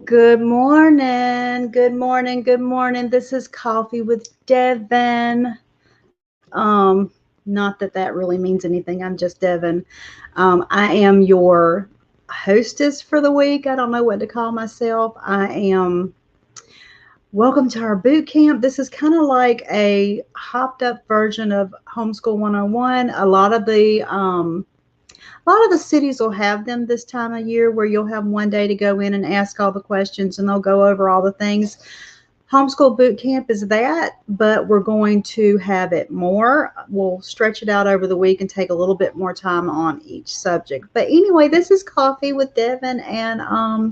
Good morning. Good morning. Good morning. This is Coffee with Deven. Not that that really means anything. I'm just Deven. I am your hostess for the week. I don't know what to call myself. I am welcome to our boot camp. This is kind of like a hopped up version of Homeschool 101. A lot of the cities will have them this time of year where you'll have one day to go in and ask all the questions and they'll go over all the things. Homeschool boot camp is that, but we're going to have it more. We'll stretch it out over the week and take a little bit more time on each subject. But anyway, this is Coffee with Devin, and I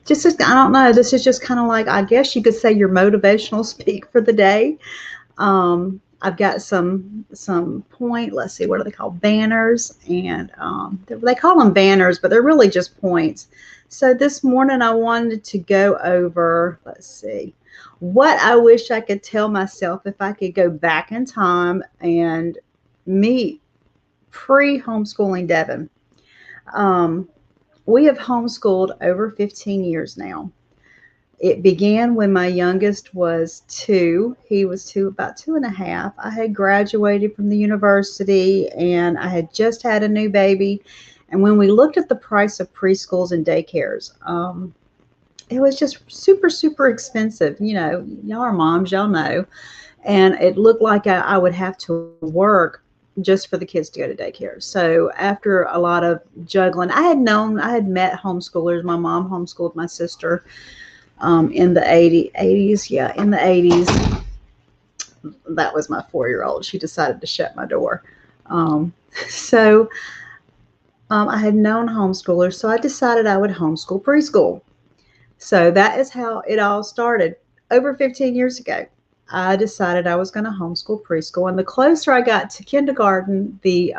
don't know. This is just kind of like, I guess you could say, your motivational speak for the day. I've got some point. Let's see, what are they called? Banners, and they call them banners, but they're really just points. So this morning I wanted to go over. Let's see, what I wish I could tell myself if I could go back in time and meet pre-homeschooling Devin. Um, we have homeschooled over 15 years now. It began when my youngest was two. He was about 2.5. I had graduated from the university and I had just had a new baby. And when we looked at the price of preschools and daycares, it was just super, super expensive. You know, y'all are moms, y'all know. And it looked like I would have to work just for the kids to go to daycare. So after a lot of juggling, I had met homeschoolers. My mom homeschooled my sister in the 80s. Yeah, in the 80s. That was my 4-year-old. She decided to shut my door. Um, so I had known homeschoolers, so I decided I would homeschool preschool. So that is how it all started over 15 years ago. I decided I was going to homeschool preschool, and the closer I got to kindergarten, the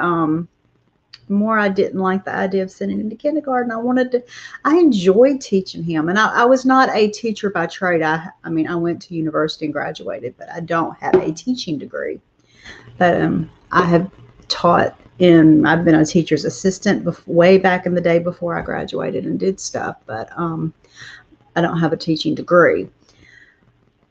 more I didn't like the idea of sending him to kindergarten. I enjoyed teaching him. And I was not a teacher by trade. I mean, I went to university and graduated, but I don't have a teaching degree. But I have I've been a teacher's assistant way back in the day before I graduated and did stuff, but I don't have a teaching degree.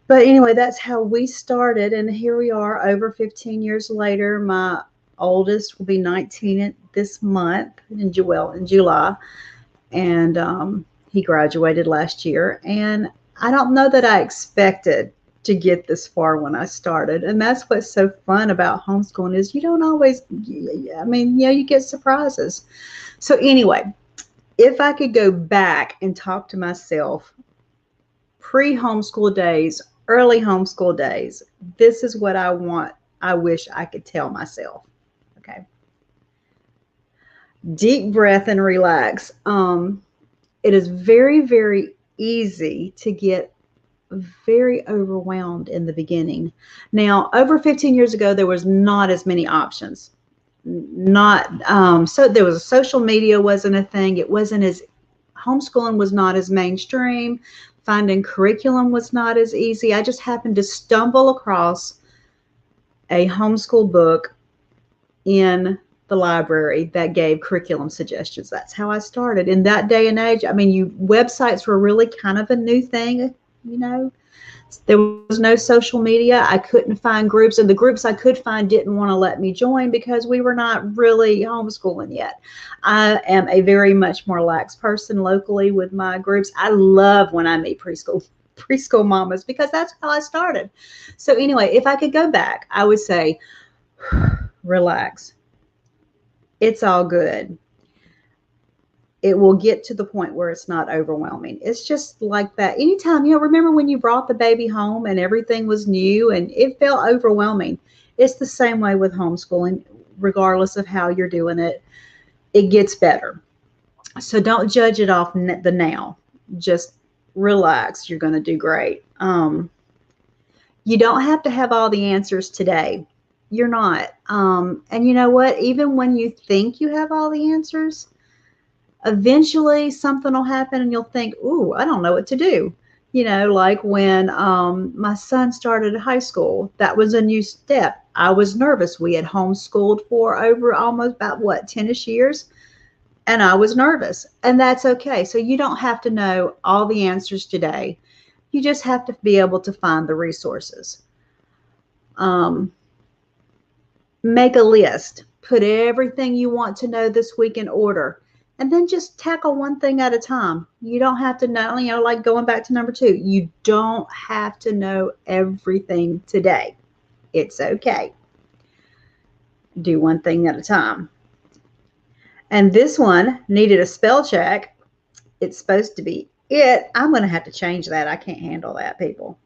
But anyway, that's how we started, and here we are over 15 years later. My oldest will be 19 this month in July, and he graduated last year. And I don't know that I expected to get this far when I started, and that's what's so fun about homeschooling is you don't always. I mean, you get surprises. So anyway, if I could go back and talk to myself pre-homeschool days, early homeschool days, this is what I wish I could tell myself. Okay. Deep breath and relax. It is very, very easy to get very overwhelmed in the beginning. Now, over 15 years ago, there was not as many options. Not so there was social media wasn't a thing. It wasn't as homeschooling was not as mainstream. Finding curriculum was not as easy. I just happened to stumble across a homeschool book in the library that gave curriculum suggestions. That's how I started. In that day and age, I mean, websites were really kind of a new thing, you know. There was no social media. I couldn't find groups, and the groups I could find didn't want to let me join because we were not really homeschooling yet. I am a very much more lax person locally with my groups. I love when I meet preschool mamas because that's how I started. So anyway, if I could go back, I would say relax. It's all good. It will get to the point where it's not overwhelming. It's just like that. Anytime, remember when you brought the baby home and everything was new and it felt overwhelming? It's the same way with homeschooling, regardless of how you're doing it. It gets better. So don't judge it off the now. Just relax. You're going to do great. You don't have to have all the answers today. You're not. And you know what? Even when you think you have all the answers, eventually something will happen and you'll think, ooh, I don't know what to do. Like when my son started high school, that was a new step. I was nervous. We had homeschooled for over almost about what, 10ish years. and I was nervous, and that's okay. So you don't have to know all the answers today. You just have to be able to find the resources. Um, Make a list, put everything you want to know this week in order, and then just tackle one thing at a time. You don't have to know, like going back to number 2, you don't have to know everything today. It's okay. Do one thing at a time. And this one needed a spell check. It's supposed to be it. I'm going to have to change that. I can't handle that, people.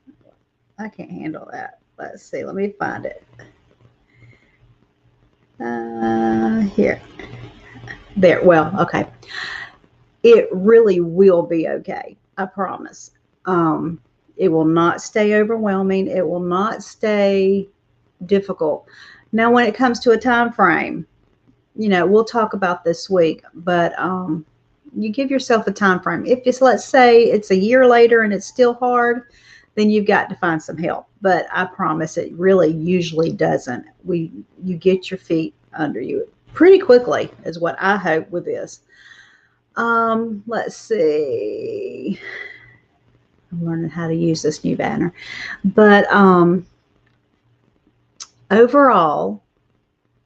I can't handle that. Let's see. Let me find it. Here. There. Well, okay. It really will be okay. I promise. It will not stay overwhelming. It will not stay difficult. Now, when it comes to a time frame, we'll talk about this week, but you give yourself a time frame. If it's, let's say it's a year later and it's still hard, then you've got to find some help. But I promise it really usually doesn't. You get your feet under you pretty quickly is what I hope with this. Let's see. I'm learning how to use this new banner. But overall,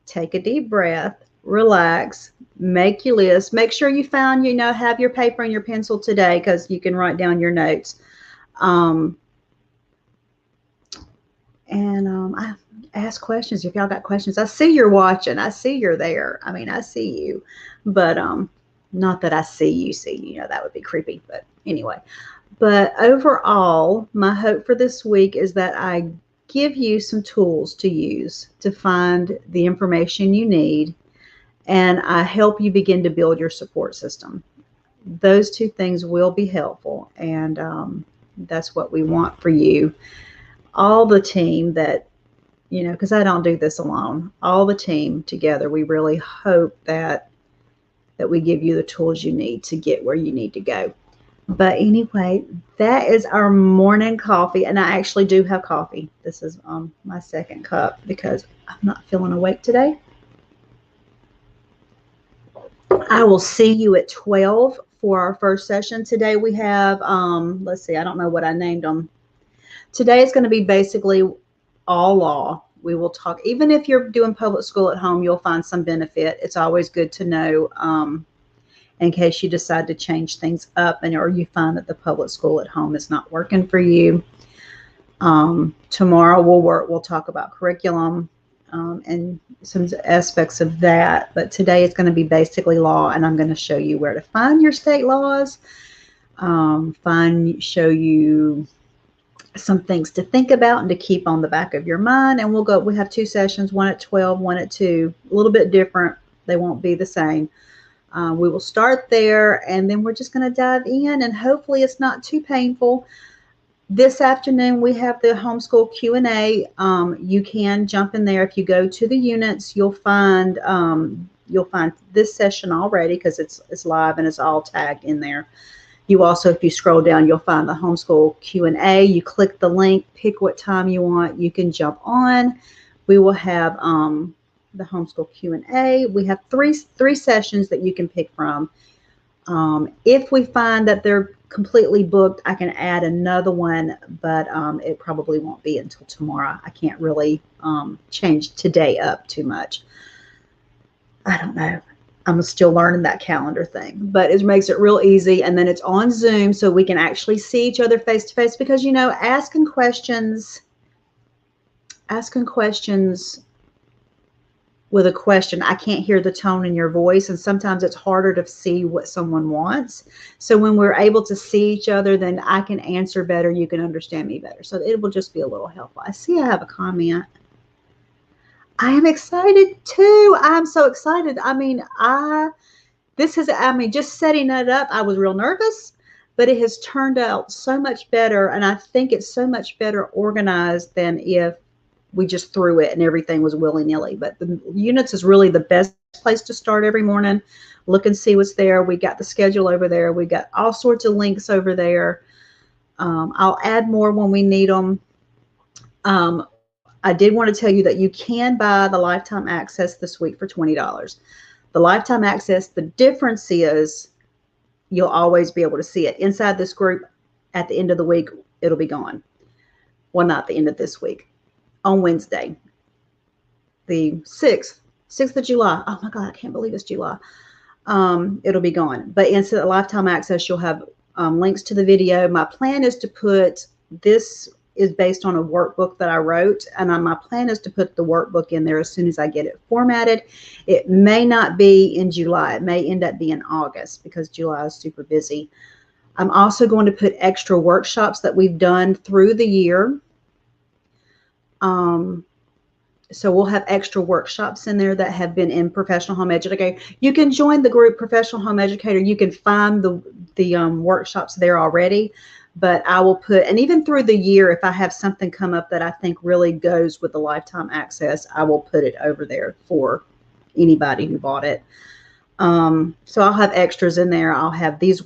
take a deep breath, relax, make your list. Make sure you found, have your paper and your pencil today because you can write down your notes. I ask questions if y'all got questions. I see you're watching. I see you're there. I mean, I see you, but not that I see you. That would be creepy. But anyway, but overall, my hope for this week is that I give you some tools to use to find the information you need, and I help you begin to build your support system. Those 2 things will be helpful, and that's what we want for you. All the team that, because I don't do this alone, all the team together, we really hope that we give you the tools you need to get where you need to go. But anyway, that is our morning coffee, and I actually do have coffee. This is my second cup because I'm not feeling awake today. I will see you at 12 for our first session. Today we have, let's see, I don't know what I named them. Today is going to be basically all law. We will talk, even if you're doing public school at home, you'll find some benefit. It's always good to know in case you decide to change things up or you find that the public school at home is not working for you. Tomorrow we'll talk about curriculum and some aspects of that. But today it's going to be basically law, and I'm going to show you where to find your state laws, show you some things to think about and to keep on the back of your mind. And we have 2 sessions, one at 12, one at 2, a little bit different. They won't be the same. We will start there, and then we're just going to dive in, and hopefully it's not too painful. This afternoon we have the homeschool Q&A. You can jump in there. If you go to the units, you'll find this session already because it's live and it's all tagged in there. You also, if you scroll down, you'll find the homeschool Q&A. You click the link, pick what time you want. You can jump on. We will have the homeschool Q&A. We have three sessions that you can pick from. If we find that they're completely booked, I can add another one, but it probably won't be until tomorrow. I can't really change today up too much. I don't know. I'm still learning that calendar thing, but it makes it real easy. And then it's on Zoom, so we can actually see each other face to face, because, asking questions with a question, I can't hear the tone in your voice, and sometimes it's harder to see what someone wants. So when we're able to see each other, then I can answer better. You can understand me better. So it will just be a little helpful. I see I have a comment. I am excited too. I'm so excited. Just setting it up, I was real nervous, but it has turned out so much better. And I think it's so much better organized than if we just threw it and everything was willy-nilly. But the units is really the best place to start every morning. Look and see what's there. We got the schedule over there. We got all sorts of links over there. I'll add more when we need them. I did want to tell you that you can buy the lifetime access this week for $20. The lifetime access, the difference is you'll always be able to see it. Inside this group, at the end of the week, it'll be gone. Well, not the end of this week. On Wednesday, the 6th of July. Oh my God, I can't believe it's July. It'll be gone. But inside lifetime access, you'll have links to the video. My plan is to put, this is based on a workbook that I wrote, and my plan is to put the workbook in there as soon as I get it formatted. It may not be in July. It may end up being August because July is super busy. I'm also going to put extra workshops that we've done through the year. So we'll have extra workshops in there that have been in Professional Home Educator. You can join the group Professional Home Educator. You can find the workshops there already, but I will put, and even through the year, if I have something come up that I think really goes with the lifetime access, I will put it over there for anybody who bought it. So I'll have extras in there. I'll have these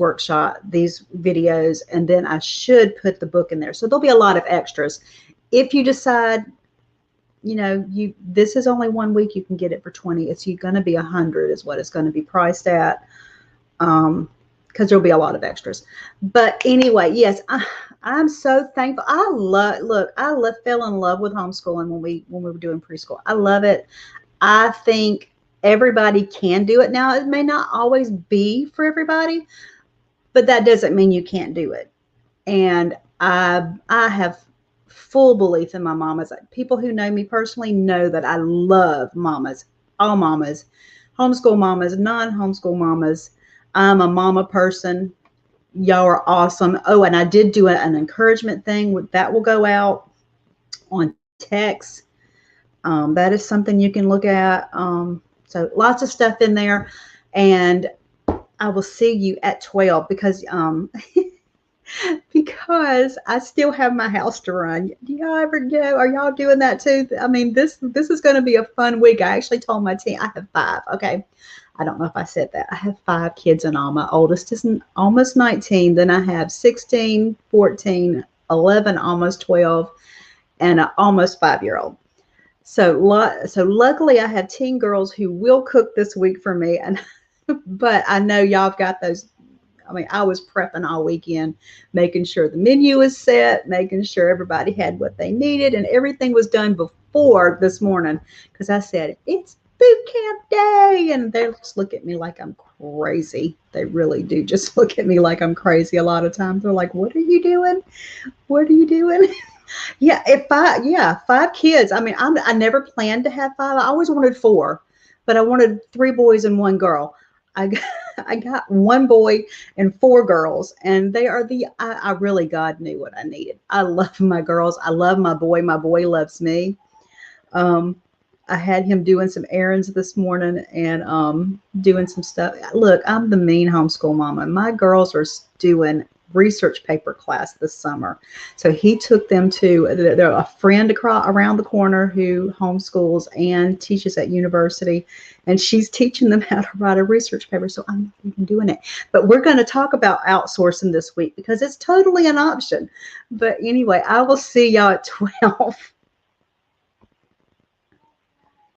these videos, and then I should put the book in there. So there'll be a lot of extras. If you decide, you know, this is only 1 week, you can get it for 20. It's going to be 100 is what it's going to be priced at, because there'll be a lot of extras. But anyway, yes, I'm so thankful. I fell in love with homeschooling when we were doing preschool. I love it. I think everybody can do it now. It may not always be for everybody, but that doesn't mean you can't do it. And I have full belief in my mamas. People who know me personally know that I love mamas, all mamas, homeschool mamas, non-homeschool mamas. I'm a mama person. Y'all are awesome. Oh, and I did do an encouragement thing that will go out on text. That is something you can look at. So lots of stuff in there, and I will see you at 12 because because I still have my house to run. Do y'all ever go? Are y'all doing that too? I mean, this is going to be a fun week. I actually told my team I have 5. Okay. I don't know if I said that. I have 5 kids in all. My oldest is almost 19. Then I have 16, 14, 11, almost 12, and an almost 5-year-old. So luckily I have teen girls who will cook this week for me. And but I know y'all have got those. I mean, I was prepping all weekend, making sure the menu was set, making sure everybody had what they needed, and everything was done before this morning because I said, it's boot camp day. And they just look at me like I'm crazy. They really do just look at me like I'm crazy a lot of times. They're like, what are you doing? What are you doing? Yeah, 5 kids. I mean, I never planned to have 5. I always wanted 4, but I wanted 3 boys and 1 girl. I got 1 boy and 4 girls, and they are I really, God knew what I needed. I love my girls. I love my boy. My boy loves me. I had him doing some errands this morning and doing some stuff. Look, I'm the mean homeschool mama. My girls are doing research paper class this summer. So he took them to a friend around the corner who homeschools and teaches at university, and she's teaching them how to write a research paper. So I'm not even doing it. But we're going to talk about outsourcing this week because it's totally an option. But anyway, I will see y'all at 12.